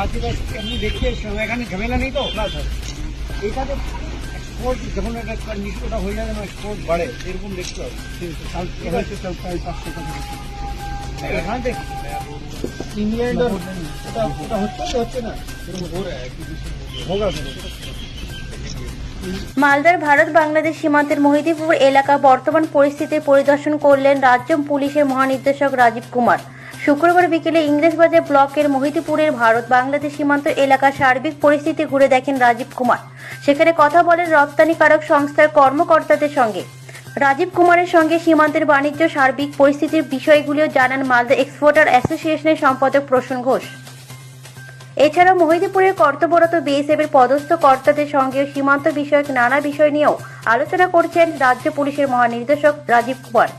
আছে এমনি দেখতে এসেছিলাম, এখানে ঝামেলা নেই তো না স্যার। এটাতে এক্সপোর্ট যখন একটা নিশ্চয়তা হয়ে যাবে না, এক্সপোর্ট বাড়ে এরকম দেখতে হবে। প্রায় 500 টাকা এখানে দেখি ইংল্যান্ড ওটা হচ্ছে না হোগা। মালদার ভারত বাংলাদেশ সীমান্তের মহিদিপুর এলাকা বর্তমান পরিস্থিতি পরিদর্শন করলেন রাজ্য পুলিশের মহানির্দেশক রাজীব কুমার। শুক্রবার বিকেলে ইংরেজবাজার ব্লকের মহিদিপুরের ভারত বাংলাদেশ সীমান্ত এলাকার সার্বিক পরিস্থিতি ঘুরে দেখেন রাজীব কুমার। সেখানে কথা বলেন রপ্তানিকারক সংস্থার কর্মকর্তাদের সঙ্গে। রাজীব কুমারের সঙ্গে সীমান্তের বাণিজ্য সার্বিক পরিস্থিতির বিষয়গুলিও জানান মালদা এক্সপোর্টার অ্যাসোসিয়েশনের সম্পাদক প্রসূন ঘোষ। এছাড়াও মহিদিপুরের কর্তব্যরত বিএসএফের পদস্থ কর্তাদের সঙ্গেও সীমান্ত বিষয়ক নানা বিষয় নিয়েও আলোচনা করছেন রাজ্য পুলিশের মহানির্দেশক রাজীব কুমার।